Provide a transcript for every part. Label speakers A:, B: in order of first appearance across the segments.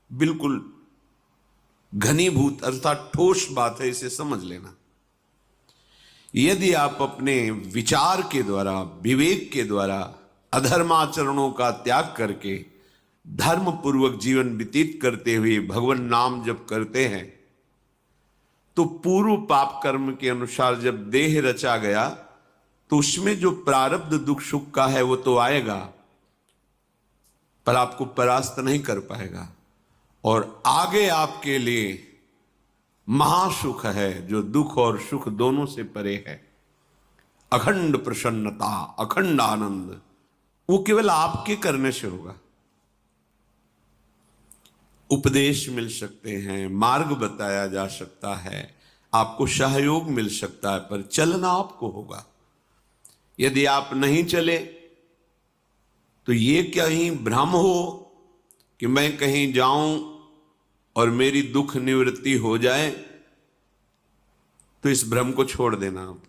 A: बिल्कुल घनीभूत अर्थात ठोस बात है, इसे समझ लेना। यदि आप अपने विचार के द्वारा, विवेक के द्वारा अधर्माचरणों का त्याग करके धर्म पूर्वक जीवन व्यतीत करते हुए भगवान नाम जप करते हैं, तो पूर्व पाप कर्म के अनुसार जब देह रचा गया तो उसमें जो प्रारब्ध दुख सुख का है वो तो आएगा, पर आपको परास्त नहीं कर पाएगा। और आगे आपके लिए महासुख है जो दुख और सुख दोनों से परे है। अखंड प्रसन्नता, अखंड आनंद, वो केवल आपके करने से होगा। उपदेश मिल सकते हैं, मार्ग बताया जा सकता है, आपको सहयोग मिल सकता है, पर चलना आपको होगा। यदि आप नहीं चले तो ये कहीं भ्रम हो कि मैं कहीं जाऊं और मेरी दुख निवृत्ति हो जाए, तो इस भ्रम को छोड़ देना आप।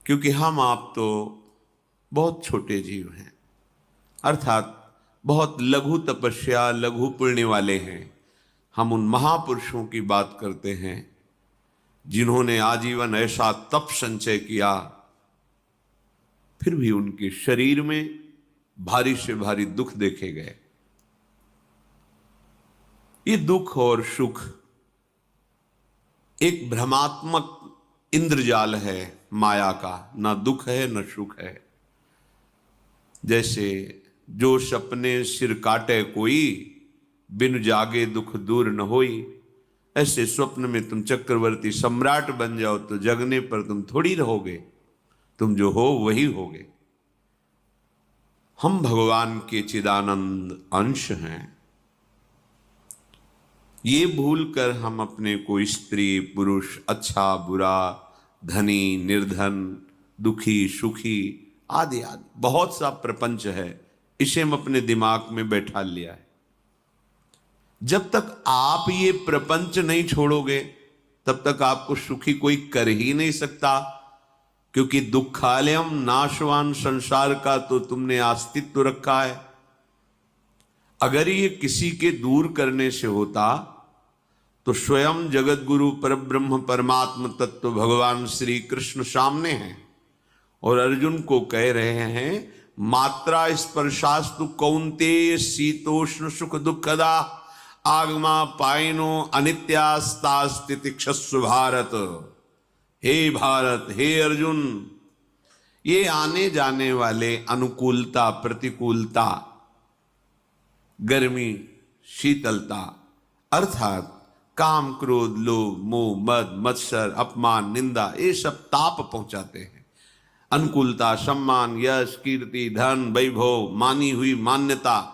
A: क्योंकि हम आप तो बहुत छोटे जीव हैं, अर्थात बहुत लघु तपस्या, लघु पुण्य वाले हैं। हम उन महापुरुषों की बात करते हैं जिन्होंने आजीवन ऐसा तप संचय किया, फिर भी उनके शरीर में भारी से भारी दुख देखे गए। ये दुख और सुख एक भ्रमात्मक इंद्रजाल है माया का, ना दुख है न सुख है। जैसे जो सपने सिर काटे कोई, बिन जागे दुख दूर न होई। ऐसे स्वप्न में तुम चक्रवर्ती सम्राट बन जाओ तो जगने पर तुम थोड़ी रहोगे, तुम जो हो वही होगे। हम भगवान के चिदानंद अंश हैं। ये भूलकर हम अपने को स्त्री पुरुष, अच्छा बुरा, धनी निर्धन, दुखी सुखी आदि आदि बहुत सा प्रपंच है, इसे हम अपने दिमाग में बैठा लिया है। जब तक आप ये प्रपंच नहीं छोड़ोगे तब तक आपको सुखी कोई कर ही नहीं सकता, क्योंकि दुखालयम नाशवान संसार का तो तुमने अस्तित्व रखा है। अगर ये किसी के दूर करने से होता तो स्वयं जगत गुरु परब्रह्म परमात्म तत्व भगवान श्री कृष्ण सामने हैं और अर्जुन को कह रहे हैं, मात्रा स्पर्शास्तु कौन्तेय शीतोष्ण सुख दुखदा आगमा पायनो अनित्यास्तास्तितिक्षस्व भारत। हे भारत, हे अर्जुन, ये आने जाने वाले अनुकूलता प्रतिकूलता, गर्मी शीतलता, अर्थात काम क्रोध लोभ मोह मद मत्सर अपमान निंदा, ये सब ताप पहुंचाते हैं। अनुकूलता सम्मान यश कीर्ति धन वैभव, मानी हुई मान्यता,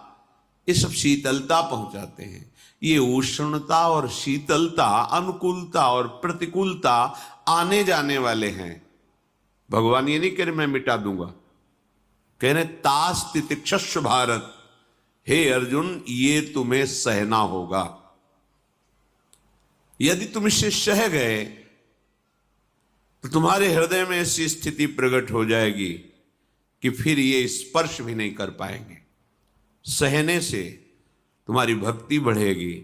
A: ये सब शीतलता पहुंचाते हैं। ये उष्णता और शीतलता, अनुकूलता और प्रतिकूलता आने जाने वाले हैं। भगवान ये नहीं कह रहे मैं मिटा दूंगा, कह रहे तास तितिक्षस्व भारत। हे अर्जुन, ये तुम्हें सहना होगा। यदि तुम इसे सह गए तो तुम्हारे हृदय में ऐसी स्थिति प्रकट हो जाएगी कि फिर ये स्पर्श भी नहीं कर पाएंगे। सहने से तुम्हारी भक्ति बढ़ेगी।